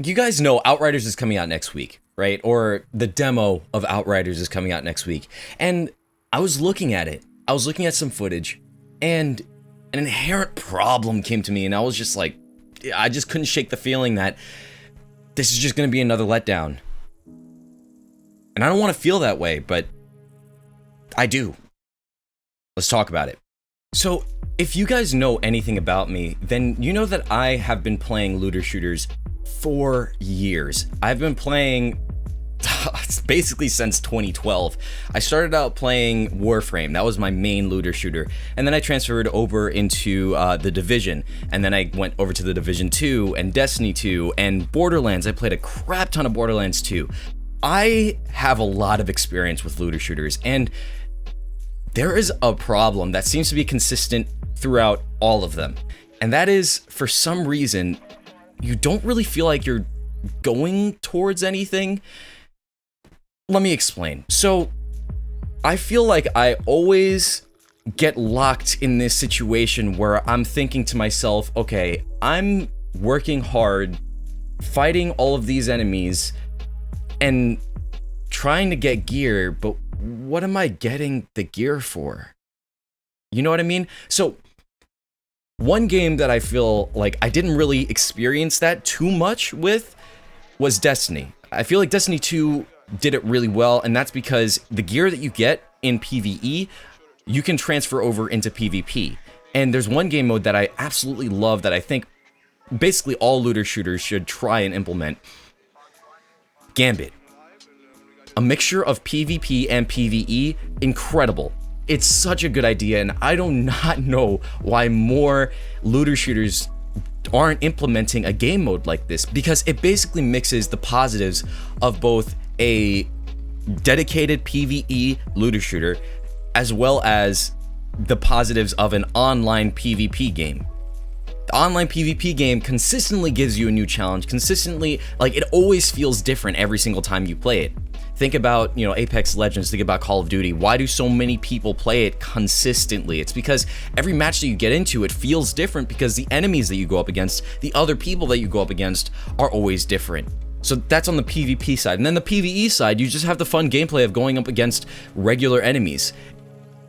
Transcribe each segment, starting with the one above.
You guys know Outriders is coming out next week, right? Or the demo of Outriders is coming out next week. And I was looking at it. I was looking at some footage, and an inherent problem came to me, and I was just like, I just couldn't shake the feeling that this is just going to be another letdown. And I don't want to feel that way, but I do. Let's talk about it. So, if you guys know anything about me, then you know that I have been playing looter shooters for years. I've been playing basically since 2012. I started out playing Warframe. That was my main looter shooter. And then I transferred over into The Division. And then I went over to The Division 2 and Destiny 2 and Borderlands. I played a crap ton of Borderlands 2. I have a lot of experience with looter shooters, and there is a problem that seems to be consistent throughout all of them. And that is, for some reason, you don't really feel like you're going towards anything. Let me explain. So, I feel like I always get locked in this situation where I'm thinking to myself, okay, I'm working hard, fighting all of these enemies, and trying to get gear, but what am I getting the gear for? You know what I mean? So, one game that I feel like I didn't really experience that too much with was Destiny. I feel like Destiny 2 did it really well, and that's because the gear that you get in PvE, you can transfer over into PvP. And there's one game mode that I absolutely love that I think basically all looter shooters should try and implement. Gambit. A mixture of PvP and PvE, incredible. It's such a good idea, and I do not know why more looter shooters aren't implementing a game mode like this, because it basically mixes the positives of both a dedicated PvE looter shooter as well as the positives of an online PvP game. The online PvP game consistently gives you a new challenge, consistently, like, it always feels different every single time you play it. Think about, Apex Legends, think about Call of Duty. Why do so many people play it consistently? It's because every match that you get into, it feels different because the enemies that you go up against, the other people that you go up against are always different. So that's on the PvP side. And then the PvE side, you just have the fun gameplay of going up against regular enemies.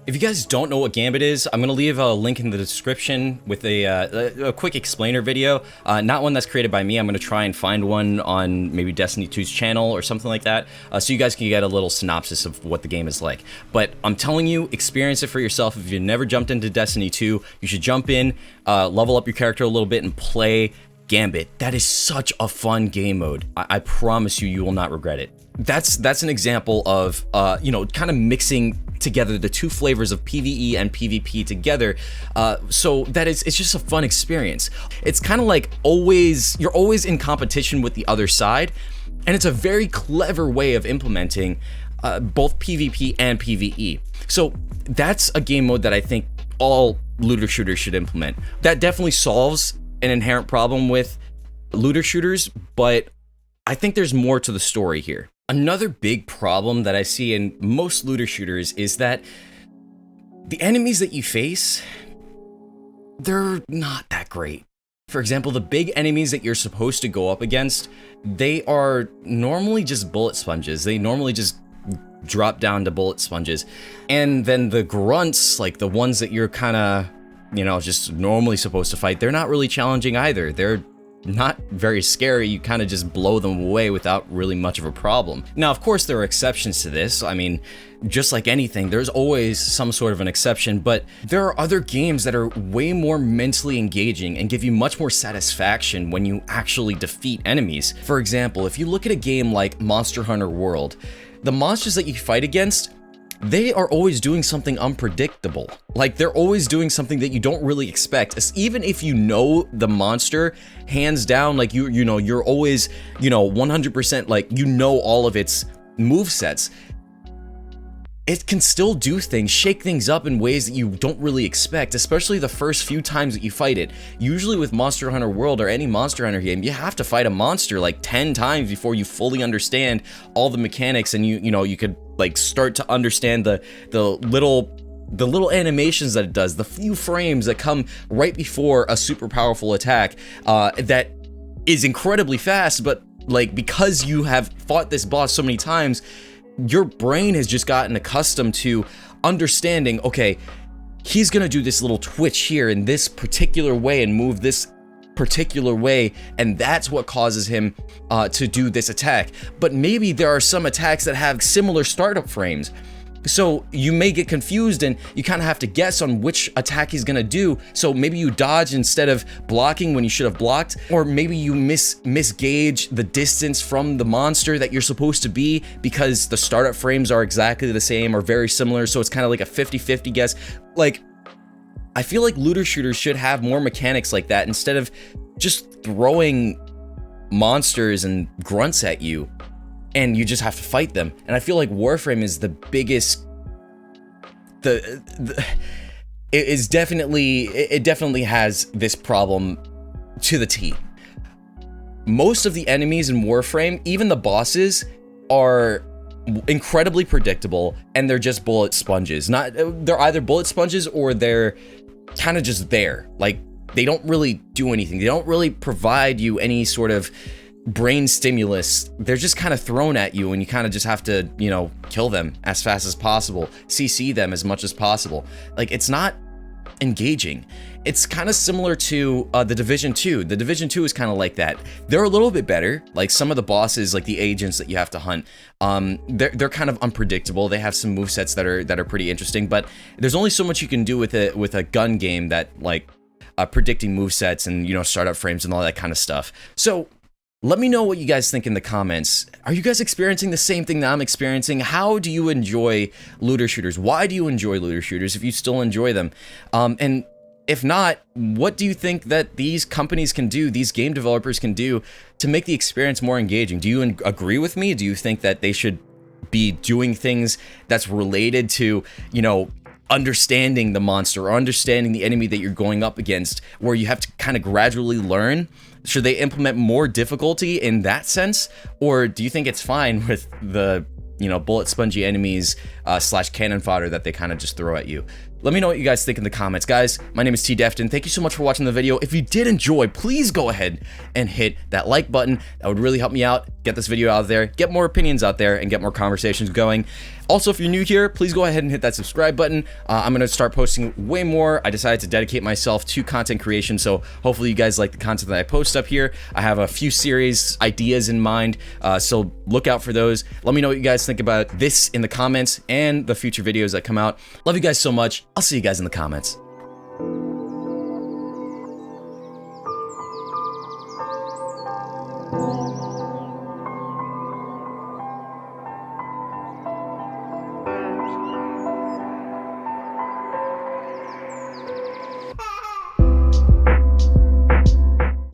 If you guys don't know what Gambit is, I'm going to leave a link in the description with a quick explainer video. Not one that's created by me. I'm going to try and find one on maybe Destiny 2's channel or something like that, so you guys can get a little synopsis of what the game is like. But I'm telling you, experience it for yourself. If you've never jumped into Destiny 2, you should jump in, level up your character a little bit, and play Gambit. That is such a fun game mode. I promise you, you will not regret it. That's an example of, kind of mixing together the two flavors of PvE and PvP together, so that it's just a fun experience. It's kind of like you're always in competition with the other side, and it's a very clever way of implementing both PvP and PvE. So that's a game mode that I think all looter shooters should implement. That definitely solves an inherent problem with looter shooters, but I think there's more to the story here. Another big problem that I see in most looter shooters is that the enemies that you face, they're not that great. For example, the big enemies that you're supposed to go up against, they are normally just bullet sponges. They normally just drop down to bullet sponges. And then the grunts, like the ones that you're kind of, just normally supposed to fight, they're not really challenging either. They're not very scary. You kind of just blow them away without really much of a problem. Now, of course, there are exceptions to this. I mean, just like anything, there's always some sort of an exception, but there are other games that are way more mentally engaging and give you much more satisfaction when you actually defeat enemies. For example, if you look at a game like Monster Hunter World, the monsters that you fight against, they are always doing something unpredictable. Like, they're always doing something that you don't really expect. Even if you know the monster, hands down, like, you're always, 100%, like, all of its movesets. It can still do things, shake things up in ways that you don't really expect, especially the first few times that you fight it. Usually with Monster Hunter World or any Monster Hunter game, you have to fight a monster like 10 times before you fully understand all the mechanics, and you could like start to understand the little animations that it does, the few frames that come right before a super powerful attack that is incredibly fast, but like because you have fought this boss so many times, your brain has just gotten accustomed to understanding, okay, he's gonna do this little twitch here in this particular way and move this particular way, and that's what causes him to do this attack. But maybe there are some attacks that have similar startup frames, so you may get confused and you kind of have to guess on which attack he's gonna do. So maybe you dodge instead of blocking when you should have blocked, or maybe you misgauge the distance from the monster that you're supposed to be because the startup frames are exactly the same or very similar, so it's kind of like a 50-50 guess. Like, I feel like looter shooters should have more mechanics like that instead of just throwing monsters and grunts at you and you just have to fight them. And I feel like Warframe is the biggest, it definitely has this problem to the T. Most of the enemies in Warframe, even the bosses, are incredibly predictable, and they're just bullet sponges. They're either bullet sponges or they're kind of just there. Like, they don't really do anything. They don't really provide you any sort of brain stimulus. They're just kind of thrown at you, and you kind of just have to, you know, kill them as fast as possible, CC them as much as possible. Like, it's not engaging. It's kind of similar to the Division 2. The Division 2 is kind of like that. They're a little bit better. Like, some of the bosses, like the agents that you have to hunt, they're kind of unpredictable. They have some movesets that are pretty interesting, but there's only so much you can do with a gun game that, like, predicting movesets and, you know, startup frames and all that kind of stuff. So let me know what you guys think in the comments. Are you guys experiencing the same thing that I'm experiencing? How do you enjoy looter shooters? Why do you enjoy looter shooters if you still enjoy them? And if not, what do you think that these companies can do, these game developers can do to make the experience more engaging? Do you agree with me? Do you think that they should be doing things that's related to, you know, understanding the monster or understanding the enemy that you're going up against, where you have to kind of gradually learn? Should they implement more difficulty in that sense? Or do you think it's fine with the, you know, bullet spongy enemies slash cannon fodder that they kind of just throw at you? Let me know what you guys think in the comments. Guys, my name is TDefton. Thank you so much for watching the video. If you did enjoy, please go ahead and hit that like button. That would really help me out, get this video out there, get more opinions out there, and get more conversations going. Also, if you're new here, please go ahead and hit that subscribe button. I'm going to start posting way more. I decided to dedicate myself to content creation, so hopefully you guys like the content that I post up here. I have a few series ideas in mind, so look out for those. Let me know what you guys think about this in the comments and the future videos that come out. Love you guys so much. I'll see you guys in the comments.